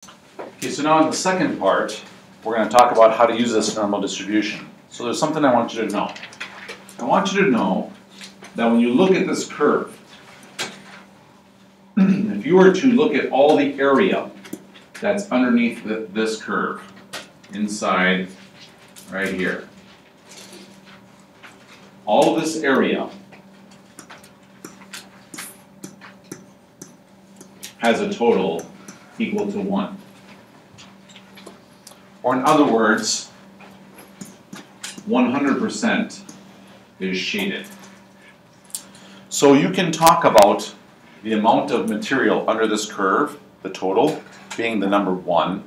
Okay, so now in the second part, we're going to talk about how to use this normal distribution. So there's something I want you to know. I want you to know that when you look at this curve, if you were to look at all the area that's underneath this curve, inside right here, all of this area has a total equal to 1. Or in other words, 100% is shaded. So you can talk about the amount of material under this curve, the total, being the number 1.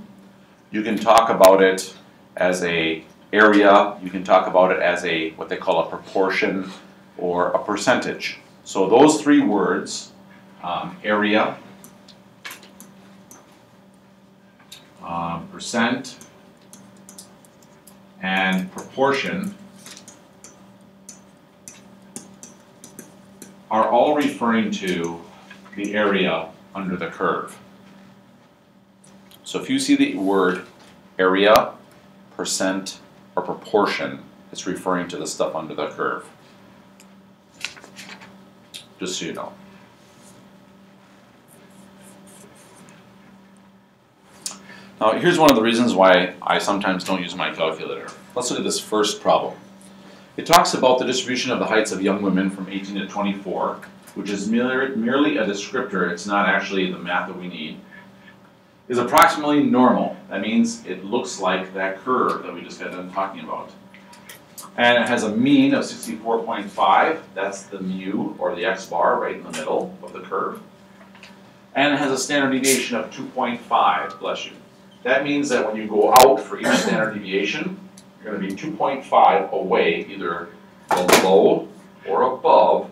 You can talk about it as a area. You can talk about it as a what they call a proportion or a percentage. So those three words, area, percent, and proportion, are all referring to the area under the curve. So if you see the word area, percent, or proportion, it's referring to the stuff under the curve. Just so you know. Now here's one of the reasons why I sometimes don't use my calculator. Let's look at this first problem. It talks about the distribution of the heights of young women from 18 to 24, which is merely a descriptor. It's not actually the math that we need. Is approximately normal. That means it looks like that curve that we just got done talking about. And it has a mean of 64.5. That's the mu, or the x-bar, right in the middle of the curve. And it has a standard deviation of 2.5, bless you. That means that when you go out for each standard deviation, you're going to be 2.5 away, either below or above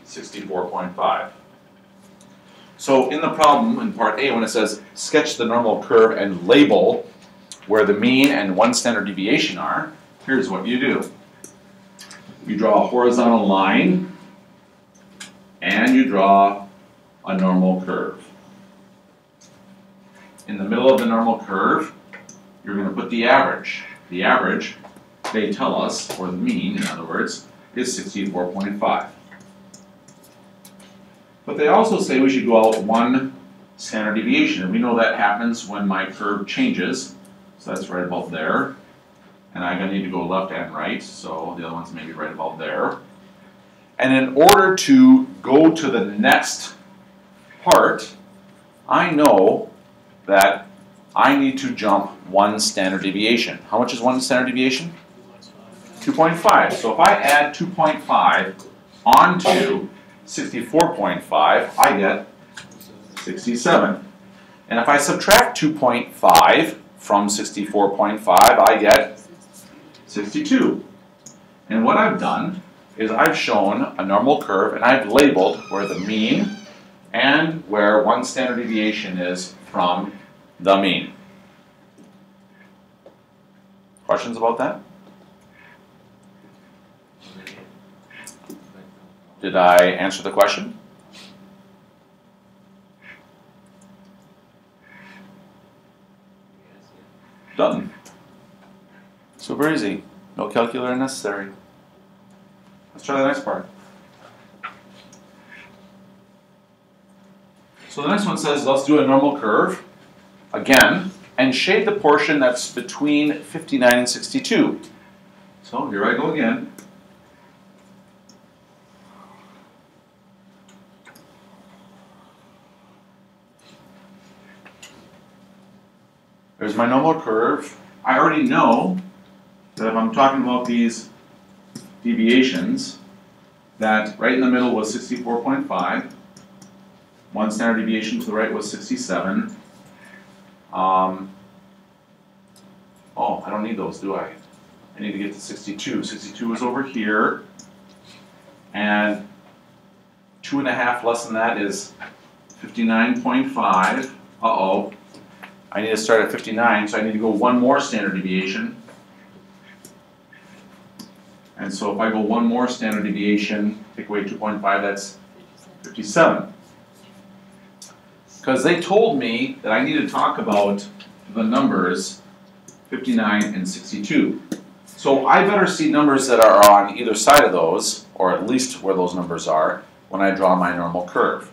64.5. So in the problem, in part A, when it says sketch the normal curve and label where the mean and one standard deviation are, here's what you do. You draw a horizontal line and you draw a normal curve. In the middle of the normal curve, you're going to put the average. The average, they tell us, or the mean, in other words, is 64.5. But they also say we should go out one standard deviation. And we know that happens when my curve changes. So that's right about there. And I'm going to need to go left and right, so the other one's maybe right about there. And in order to go to the next part, I know that I need to jump one standard deviation. How much is one standard deviation? 2.5. So if I add 2.5 onto 64.5, I get 67. And if I subtract 2.5 from 64.5, I get 62. And what I've done is I've shown a normal curve and I've labeled where the mean and where one standard deviation is from the mean. Questions about that? Did I answer the question? Done. Super easy. No calculator necessary. Let's try the next part. So the next one says, let's do a normal curve again and shade the portion that's between 59 and 62. So here I go again. There's my normal curve. I already know that if I'm talking about these deviations, that right in the middle was 64.5. One standard deviation to the right was 67. Oh, I don't need those, do I? I need to get to 62. 62 is over here. And 2.5 less than that is 59.5. Uh-oh. I need to start at 59, so I need to go one more standard deviation. And so if I go one more standard deviation, take away 2.5, that's 57. because they told me that I need to talk about the numbers 59 and 62. So I better see numbers that are on either side of those, or at least where those numbers are, when I draw my normal curve.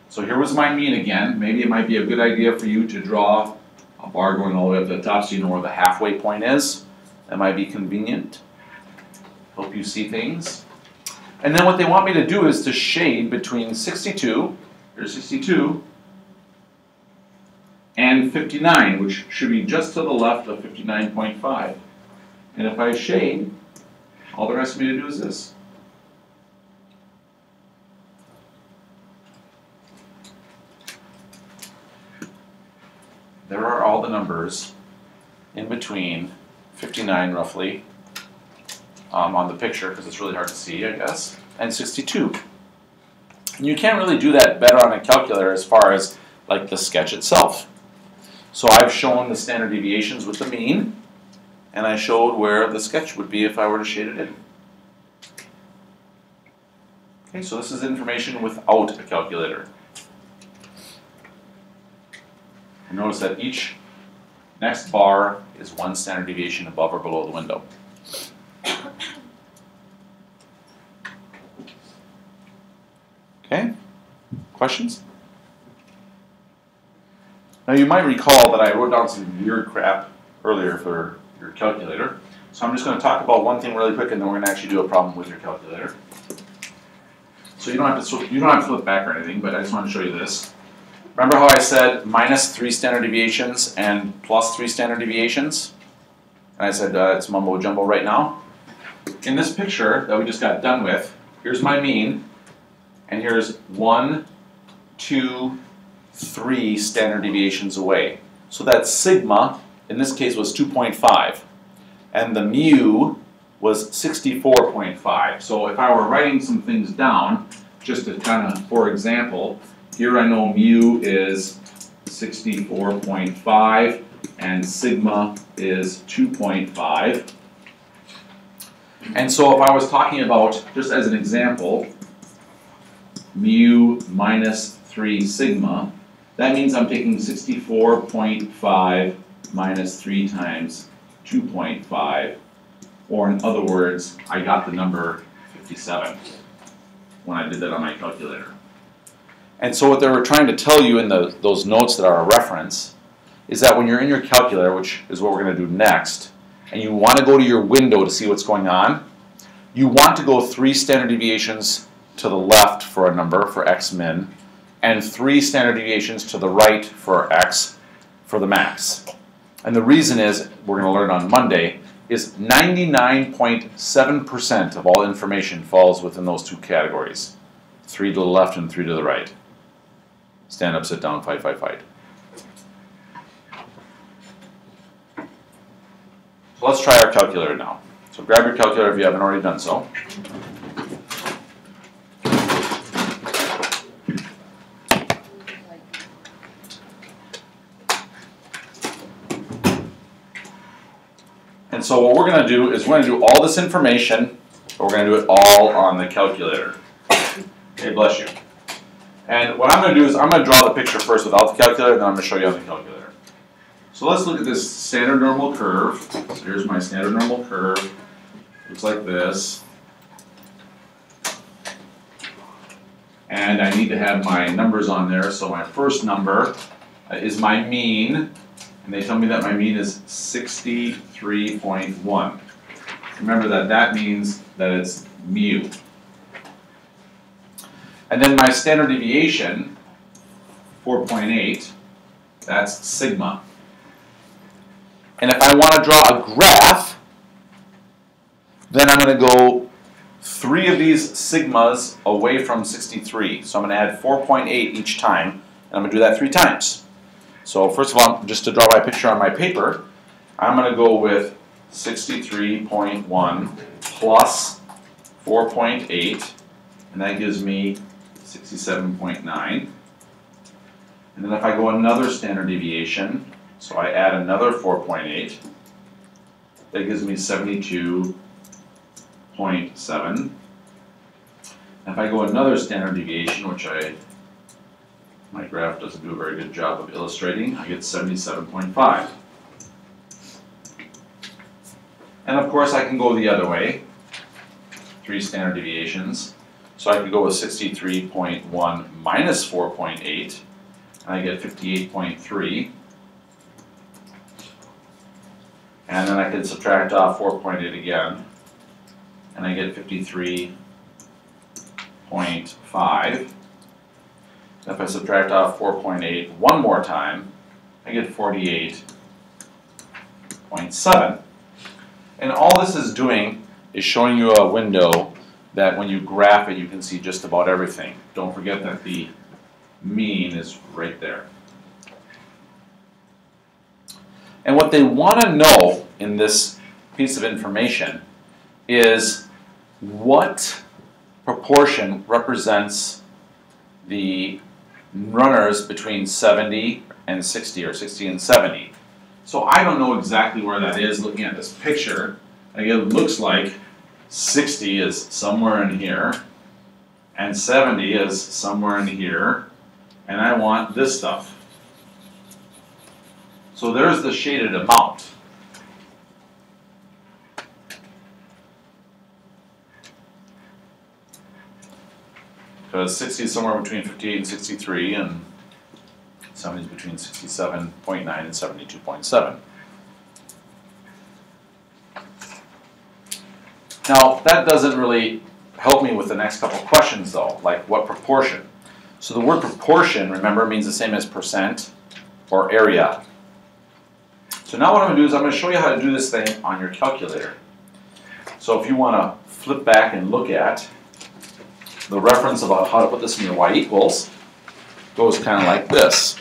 So here was my mean again. Maybe it might be a good idea for you to draw a bar going all the way up to the top so you know where the halfway point is. That might be convenient. Help you see things. And then what they want me to do is to shade between 62, here's 62, and 59, which should be just to the left of 59.5. And if I shade, all they're asking me to do is this. There are all the numbers in between 59 roughly on the picture, because it's really hard to see, I guess, and 62. And you can't really do that better on a calculator as far as like the sketch itself. So I've shown the standard deviations with the mean, and I showed where the sketch would be if I were to shade it in. Okay, so this is information without a calculator. And notice that each next bar is one standard deviation above or below the window. Okay, questions? Now you might recall that I wrote down some weird crap earlier for your calculator. So I'm just going to talk about one thing really quick, and then we're going to actually do a problem with your calculator. So you don't have to flip back or anything, but I just want to show you this. Remember how I said minus 3 standard deviations and plus 3 standard deviations? And I said it's mumbo jumbo right now. In this picture that we just got done with, here's my mean, and here's 1, 2, 3 standard deviations away. So that sigma, in this case, was 2.5. And the mu was 64.5. So if I were writing some things down, just to kind of, for example, here I know mu is 64.5 and sigma is 2.5. And so if I was talking about, just as an example, mu minus 3 sigma, that means I'm taking 64.5 minus 3 times 2.5, or in other words, I got the number 57 when I did that on my calculator. And so what they were trying to tell you in those notes that are a reference is that when you're in your calculator, which is what we're going to do next, and you want to go to your window to see what's going on, you want to go 3 standard deviations to the left for a number, for x min, and 3 standard deviations to the right for x, for the max. And the reason is, we're going to learn on Monday, is 99.7% of all information falls within those 2 categories. 3 to the left and 3 to the right. Stand up, sit down, fight, fight, fight. So let's try our calculator now. So grab your calculator if you haven't already done so. And so what we're going to do is we're going to do all this information, but we're going to do it all on the calculator. Okay, bless you. And what I'm going to do is I'm going to draw the picture first without the calculator, and then I'm going to show you on the calculator. So let's look at this standard normal curve. So here's my standard normal curve. Looks like this. And I need to have my numbers on there. So my first number is my mean. And they tell me that my mean is 63.1. Remember that means that it's mu. And then my standard deviation, 4.8, that's sigma. And if I want to draw a graph, then I'm going to go 3 of these sigmas away from 63. So I'm going to add 4.8 each time, and I'm going to do that 3 times. So first of all, just to draw my picture on my paper, I'm going to go with 63.1 plus 4.8, and that gives me 67.9. And then if I go another standard deviation, so I add another 4.8, that gives me 72.7. If I go another standard deviation, which I My graph doesn't do a very good job of illustrating. I get 77.5. And of course I can go the other way, 3 standard deviations. So I could go with 63.1 minus 4.8, and I get 58.3. And then I can subtract off 4.8 again, and I get 53.5. If I subtract off 4.8 one more time, I get 48.7. And all this is doing is showing you a window that when you graph it, you can see just about everything. Don't forget that the mean is right there. And what they want to know in this piece of information is what proportion represents the runners between 70 and 60 or 60 and 70. So I don't know exactly where that is looking at this picture. Again, it looks like 60 is somewhere in here and 70 is somewhere in here, and I want this stuff. So there's the shaded amount. Because 60 is somewhere between 58 and 63, and 70 is between 67.9 and 72.7. Now, that doesn't really help me with the next couple questions, though, like what proportion. So the word proportion, remember, means the same as percent or area. So now what I'm going to do is I'm going to show you how to do this thing on your calculator. So if you want to flip back and look at the reference about how to put this in your y equals, goes kind of like this.